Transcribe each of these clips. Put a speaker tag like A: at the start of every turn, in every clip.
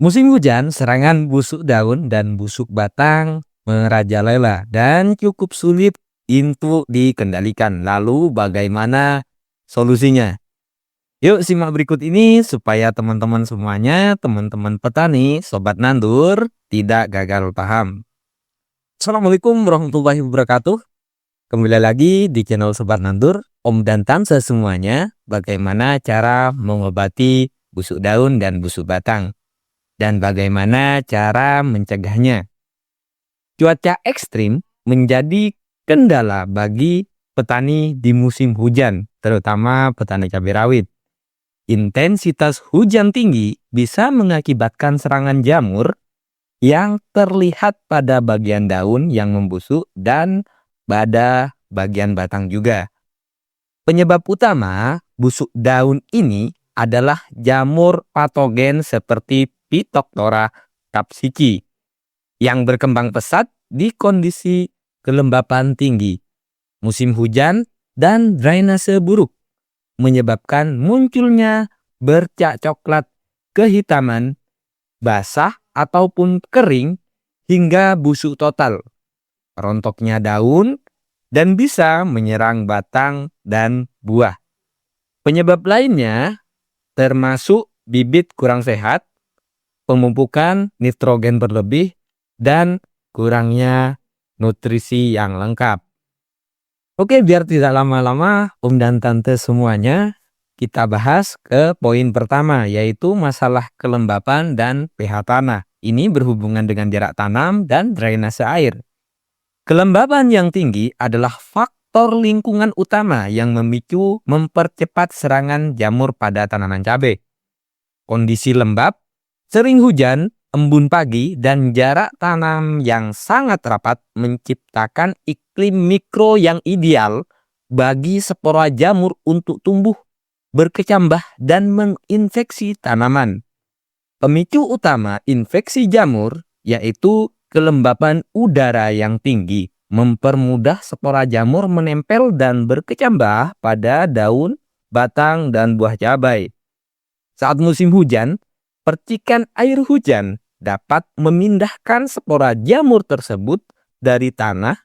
A: Musim hujan, serangan busuk daun dan busuk batang merajalela dan cukup sulit untuk dikendalikan. Lalu bagaimana solusinya? Yuk simak berikut ini supaya teman-teman semuanya, teman-teman petani, sobat nandur, tidak gagal paham. Assalamualaikum warahmatullahi wabarakatuh. Kembali lagi di channel Sobat Nandur, Om dan Tante semuanya, bagaimana cara mengobati busuk daun dan busuk batang. Dan bagaimana cara mencegahnya. Cuaca ekstrim menjadi kendala bagi petani di musim hujan, terutama petani cabai rawit. Intensitas hujan tinggi bisa mengakibatkan serangan jamur yang terlihat pada bagian daun yang membusuk dan pada bagian batang juga. Penyebab utama busuk daun ini adalah jamur patogen seperti Phytophthora capsicum yang berkembang pesat di kondisi kelembapan tinggi, musim hujan, dan drainase buruk, menyebabkan munculnya bercak coklat kehitaman, basah ataupun kering hingga busuk total, rontoknya daun, dan bisa menyerang batang dan buah. Penyebab lainnya termasuk bibit kurang sehat, pemumpukan nitrogen berlebih, dan kurangnya nutrisi yang lengkap. Oke, biar tidak lama-lama, Om dan Tante semuanya, kita bahas ke poin pertama, yaitu masalah kelembapan dan pH tanah. Ini berhubungan dengan jarak tanam dan drainase air. Kelembapan yang tinggi adalah faktor lingkungan utama yang memicu mempercepat serangan jamur pada tanaman cabai. Kondisi lembab, sering hujan, embun pagi, dan jarak tanam yang sangat rapat menciptakan iklim mikro yang ideal bagi spora jamur untuk tumbuh, berkecambah, dan menginfeksi tanaman. Pemicu utama infeksi jamur yaitu kelembapan udara yang tinggi, mempermudah spora jamur menempel dan berkecambah pada daun, batang, dan buah cabai. Saat musim hujan, percikan air hujan dapat memindahkan spora jamur tersebut dari tanah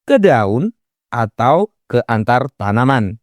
A: ke daun atau ke antar tanaman.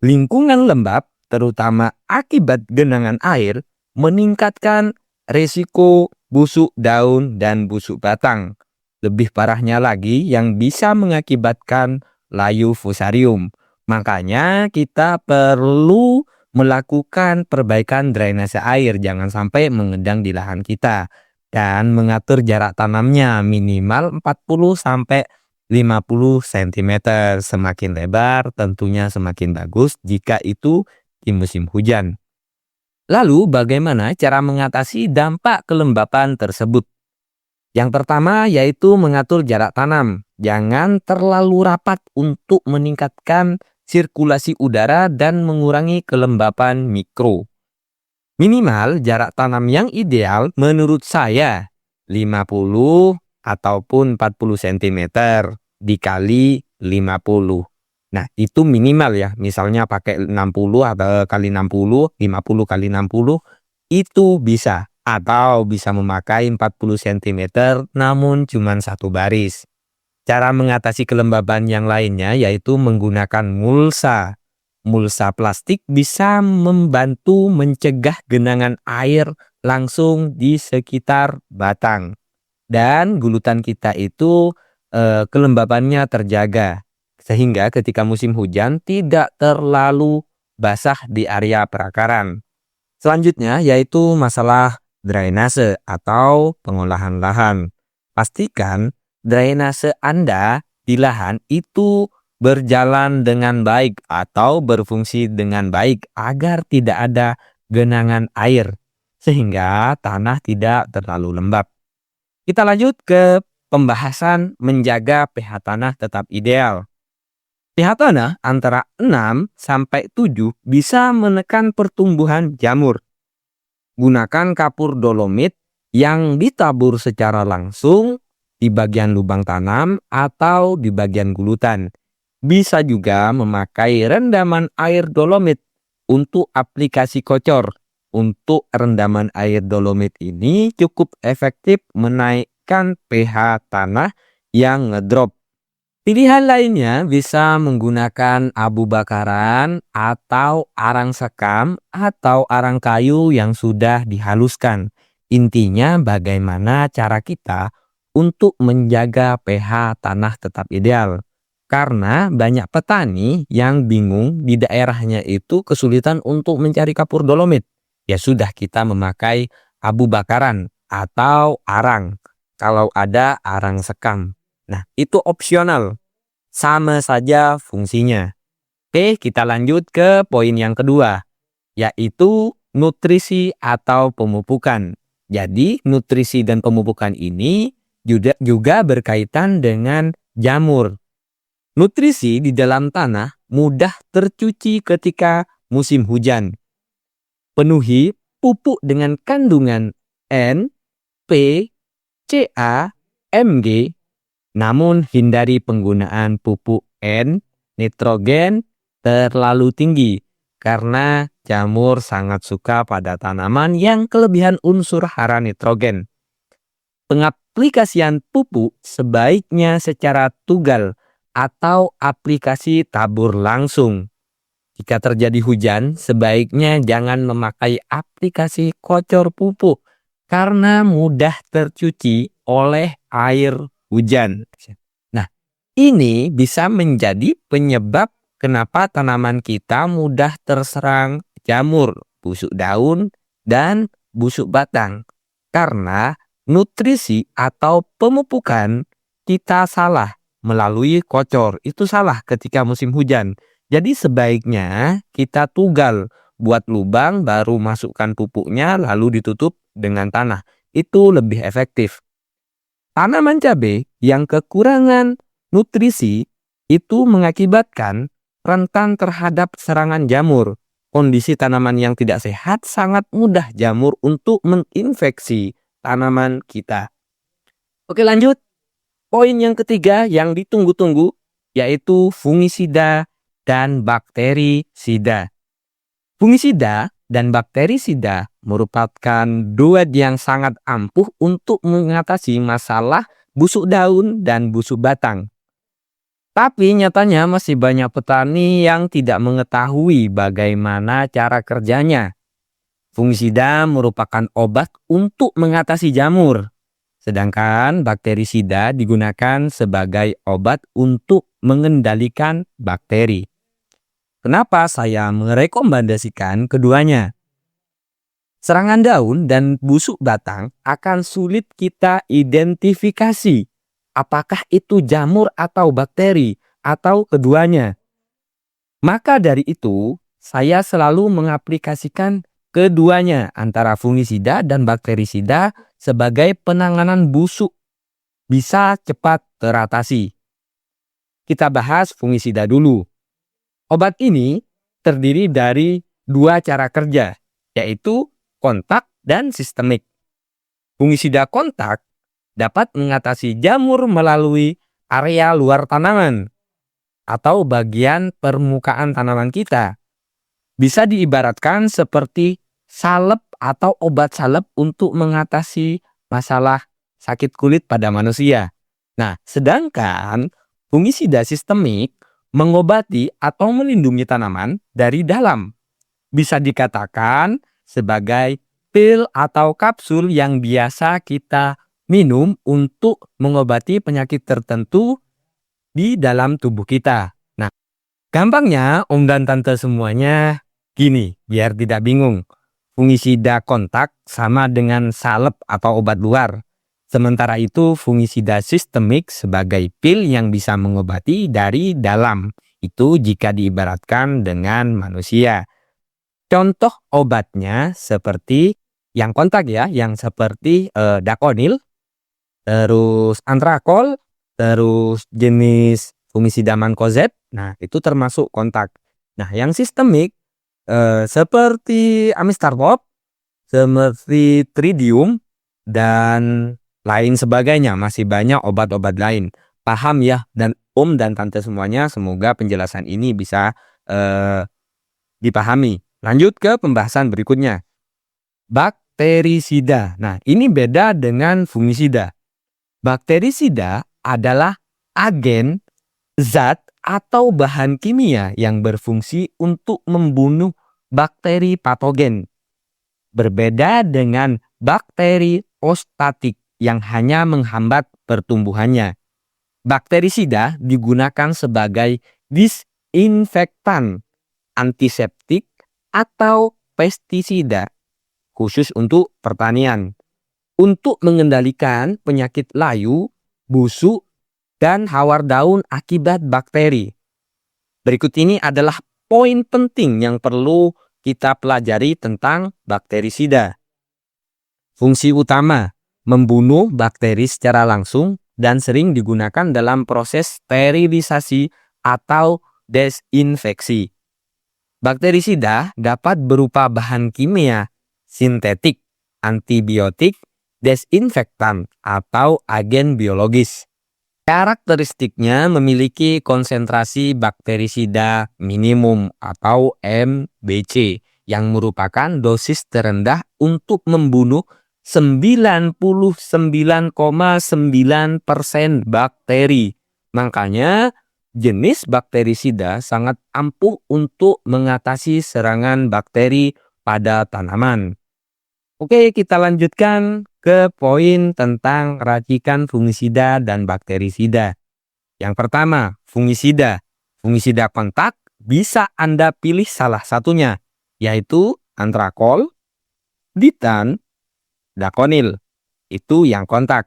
A: Lingkungan lembab, terutama akibat genangan air, meningkatkan risiko busuk daun dan busuk batang. Lebih parahnya lagi yang bisa mengakibatkan layu fusarium. Makanya kita perlu melakukan perbaikan drainase air, jangan sampai mengendang di lahan kita, dan mengatur jarak tanamnya minimal 40 sampai 50 cm. Semakin lebar tentunya semakin bagus jika itu di musim hujan. Lalu bagaimana cara mengatasi dampak kelembapan tersebut? Yang pertama yaitu mengatur jarak tanam. Jangan terlalu rapat untuk meningkatkan sirkulasi udara dan mengurangi kelembapan mikro. Minimal jarak tanam yang ideal menurut saya 50 ataupun 40 cm dikali 50. Nah, itu minimal ya. Misalnya pakai 60 atau kali 60, 50 kali 60 itu bisa. Atau bisa memakai 40 cm namun cuma satu baris. Cara mengatasi kelembaban yang lainnya yaitu menggunakan mulsa. Mulsa plastik bisa membantu mencegah genangan air langsung di sekitar batang. Dan gulutan kita itu kelembabannya terjaga. Sehingga ketika musim hujan tidak terlalu basah di area perakaran. Selanjutnya yaitu masalah drainase atau pengolahan lahan. Pastikan drainase Anda di lahan itu berjalan dengan baik atau berfungsi dengan baik agar tidak ada genangan air sehingga tanah tidak terlalu lembab. Kita lanjut ke pembahasan menjaga pH tanah tetap ideal. pH tanah antara 6 sampai 7 bisa menekan pertumbuhan jamur. Gunakan kapur dolomit yang ditabur secara langsung di bagian lubang tanam atau di bagian gulutan. Bisa juga memakai rendaman air dolomit untuk aplikasi kocor untuk rendaman air dolomit ini cukup efektif menaikkan pH tanah yang ngedrop. Pilihan lainnya bisa menggunakan abu bakaran atau arang sekam atau arang kayu yang sudah dihaluskan. Intinya bagaimana cara kita untuk menjaga pH tanah tetap ideal. Karena banyak petani yang bingung di daerahnya itu kesulitan untuk mencari kapur dolomit. Ya sudah, kita memakai abu bakaran atau arang. Kalau ada arang sekam. Nah, itu opsional. Sama saja fungsinya. Oke, kita lanjut ke poin yang kedua, yaitu nutrisi atau pemupukan. Jadi, nutrisi dan pemupukan ini juga berkaitan dengan jamur. Nutrisi di dalam tanah mudah tercuci ketika musim hujan. Penuhi pupuk dengan kandungan N, P, Ca, Mg. Namun hindari penggunaan pupuk N, nitrogen terlalu tinggi karena jamur sangat suka pada tanaman yang kelebihan unsur hara nitrogen. Pengaplikasian pupuk sebaiknya secara tugal atau aplikasi tabur langsung. Jika terjadi hujan, sebaiknya jangan memakai aplikasi kocor pupuk karena mudah tercuci oleh air hujan. Nah, ini bisa menjadi penyebab kenapa tanaman kita mudah terserang jamur, busuk daun, dan busuk batang. Karena nutrisi atau pemupukan kita salah melalui kocor. Itu salah ketika musim hujan. Jadi sebaiknya kita tugal, buat lubang baru masukkan pupuknya lalu ditutup dengan tanah. Itu lebih efektif. Tanaman cabai yang kekurangan nutrisi itu mengakibatkan rentan terhadap serangan jamur. Kondisi tanaman yang tidak sehat sangat mudah jamur untuk menginfeksi tanaman kita. Oke, lanjut. Poin yang ketiga yang ditunggu-tunggu yaitu fungisida dan bakterisida. Fungisida dan bakterisida merupakan duet yang sangat ampuh untuk mengatasi masalah busuk daun dan busuk batang. Tapi nyatanya masih banyak petani yang tidak mengetahui bagaimana cara kerjanya. Fungisida merupakan obat untuk mengatasi jamur, sedangkan bakterisida digunakan sebagai obat untuk mengendalikan bakteri. Kenapa saya merekomendasikan keduanya? Serangan daun dan busuk batang akan sulit kita identifikasi apakah itu jamur atau bakteri atau keduanya. Maka dari itu, saya selalu mengaplikasikan keduanya antara fungisida dan bakterisida sebagai penanganan busuk bisa cepat teratasi. Kita bahas fungisida dulu. Obat ini terdiri dari dua cara kerja, yaitu kontak dan sistemik. Fungisida kontak dapat mengatasi jamur melalui area luar tanaman atau bagian permukaan tanaman kita. Bisa diibaratkan seperti salep atau obat salep untuk mengatasi masalah sakit kulit pada manusia. Nah, sedangkan fungisida sistemik mengobati atau melindungi tanaman dari dalam. Bisa dikatakan sebagai pil atau kapsul yang biasa kita minum untuk mengobati penyakit tertentu di dalam tubuh kita. Nah, gampangnya Om dan Tante semuanya gini, biar tidak bingung. Fungisida kontak sama dengan salep atau obat luar. Sementara itu fungisida sistemik sebagai pil yang bisa mengobati dari dalam. Itu jika diibaratkan dengan manusia. Contoh obatnya seperti yang kontak ya, yang seperti dakonil, terus antrakol, terus jenis fungisida mankozeb. Nah, itu termasuk kontak. Nah, yang sistemik seperti amistartop, seperti tridium, dan lain sebagainya. Masih banyak obat-obat lain. Paham ya? Dan Om dan Tante semuanya, semoga penjelasan ini bisa dipahami. Lanjut ke pembahasan berikutnya. bakterisida. Nah, ini beda dengan fungisida. Bakterisida adalah agen, zat, atau bahan kimia yang berfungsi untuk membunuh bakteri patogen. Berbeda dengan bakteri ostatik yang hanya menghambat pertumbuhannya. Bakterisida digunakan sebagai disinfektan, antiseptik, atau pestisida khusus untuk pertanian untuk mengendalikan penyakit layu, busuk, dan hawar daun akibat bakteri. Berikut ini adalah poin penting yang perlu kita pelajari tentang bakterisida. Fungsi utama, membunuh bakteri secara langsung dan sering digunakan dalam proses sterilisasi atau desinfeksi. Bakterisida dapat berupa bahan kimia, sintetik, antibiotik, desinfektan, atau agen biologis. Karakteristiknya memiliki konsentrasi bakterisida minimum atau MBC yang merupakan dosis terendah untuk membunuh 99,9% bakteri. Makanya jenis bakterisida sangat ampuh untuk mengatasi serangan bakteri pada tanaman. Oke, kita lanjutkan ke poin tentang racikan fungisida dan bakterisida. Yang pertama, fungisida. Fungisida kontak bisa Anda pilih salah satunya, yaitu antrakol, ditan, dakonil. Itu yang kontak.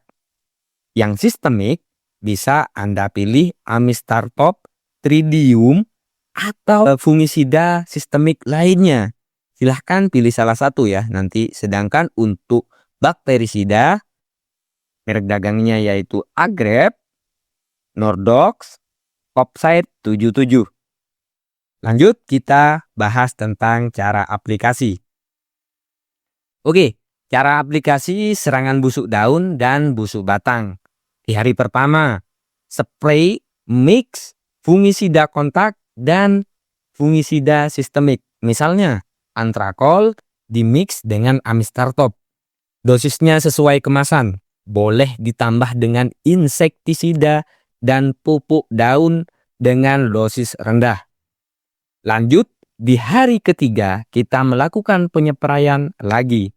A: Yang sistemik bisa Anda pilih amistartop, tridium, atau fungisida sistemik lainnya. Silahkan pilih salah satu ya nanti. Sedangkan untuk bakterisida, merek dagangnya yaitu Agrep, Nordox, Kopside 77. Lanjut kita bahas tentang cara aplikasi. Oke, cara aplikasi serangan busuk daun dan busuk batang. Di hari pertama, spray, mix, fungisida kontak, dan fungisida sistemik. Misalnya, antrakol dimix dengan amistartop. Dosisnya sesuai kemasan. Boleh ditambah dengan insektisida dan pupuk daun dengan dosis rendah. Lanjut, di hari ketiga kita melakukan penyepraian lagi.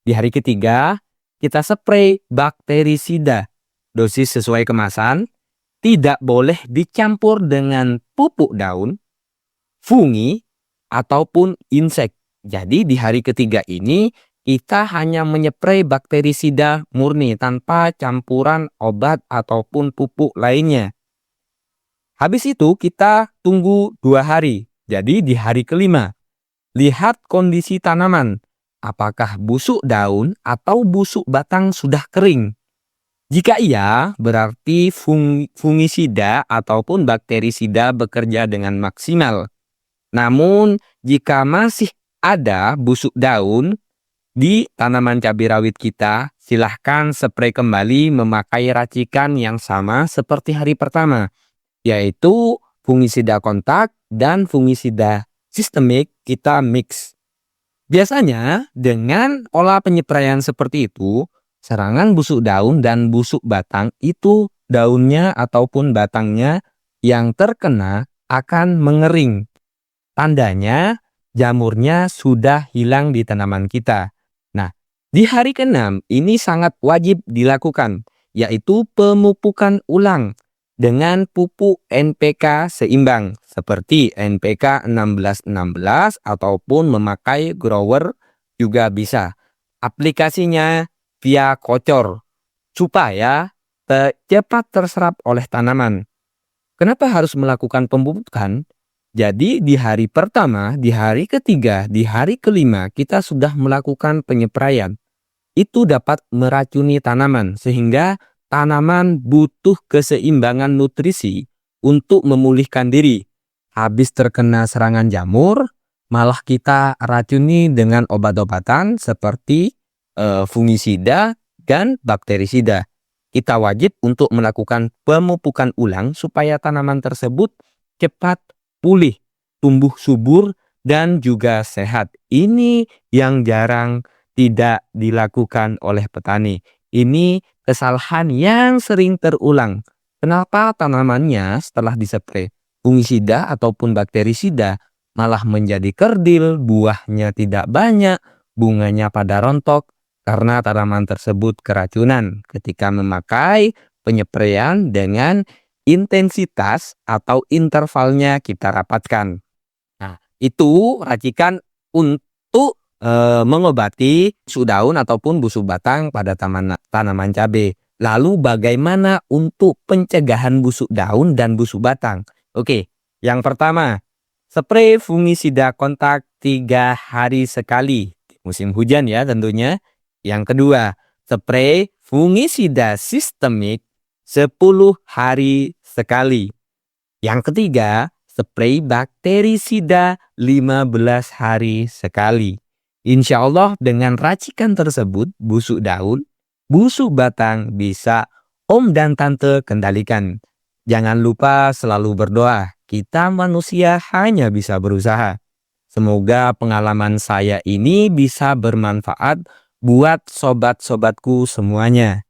A: Di hari ketiga kita spray bakterisida. Dosis sesuai kemasan. Tidak boleh dicampur dengan pupuk daun, fungi, ataupun insek. Jadi di hari ketiga ini kita hanya menyeprai bakterisida murni tanpa campuran obat ataupun pupuk lainnya. Habis itu kita tunggu 2 hari. Jadi di hari kelima, lihat kondisi tanaman. Apakah busuk daun atau busuk batang sudah kering? Jika iya, berarti fungisida ataupun bakterisida bekerja dengan maksimal. Namun, jika masih ada busuk daun di tanaman cabai rawit kita, silahkan spray kembali memakai racikan yang sama seperti hari pertama, yaitu fungisida kontak dan fungisida sistemik kita mix. Biasanya, dengan olah penyepraian seperti itu, serangan busuk daun dan busuk batang itu daunnya ataupun batangnya yang terkena akan mengering. Tandanya jamurnya sudah hilang di tanaman kita. Nah, di hari ke-6 ini sangat wajib dilakukan, yaitu pemupukan ulang dengan pupuk NPK seimbang seperti NPK 1616 ataupun memakai grower juga bisa. Aplikasinya via kocor supaya cepat terserap oleh tanaman. Kenapa harus melakukan pemupukan? Jadi di hari pertama, di hari ketiga, di hari kelima kita sudah melakukan penyepraian. Itu dapat meracuni tanaman sehingga tanaman butuh keseimbangan nutrisi untuk memulihkan diri. Habis terkena serangan jamur, malah kita racuni dengan obat-obatan seperti fungisida dan bakterisida. Kita wajib untuk melakukan pemupukan ulang supaya tanaman tersebut cepat pulih, tumbuh subur, dan juga sehat. Ini yang jarang tidak dilakukan oleh petani. Ini kesalahan yang sering terulang. Kenapa tanamannya setelah disprei fungisida ataupun bakterisida malah menjadi kerdil, buahnya tidak banyak, bunganya pada rontok karena tanaman tersebut keracunan ketika memakai penyepraian dengan intensitas atau intervalnya kita rapatkan. Nah, itu racikan untuk mengobati busuk daun ataupun busuk batang pada tanaman cabai. Lalu bagaimana untuk pencegahan busuk daun dan busuk batang? Oke, yang pertama, spray fungisida kontak 3 hari sekali. Musim hujan ya tentunya. Yang kedua, spray fungisida sistemik 10 hari sekali. Yang ketiga, spray bakterisida 15 hari sekali. Insya Allah dengan racikan tersebut, busuk daun, busuk batang bisa Om dan Tante kendalikan. Jangan lupa selalu berdoa. Kita manusia hanya bisa berusaha. Semoga pengalaman saya ini bisa bermanfaat buat sobat-sobatku semuanya.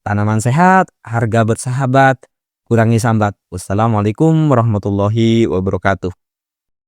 A: Tanaman sehat, harga bersahabat, kurangi sambat. Wassalamualaikum warahmatullahi wabarakatuh.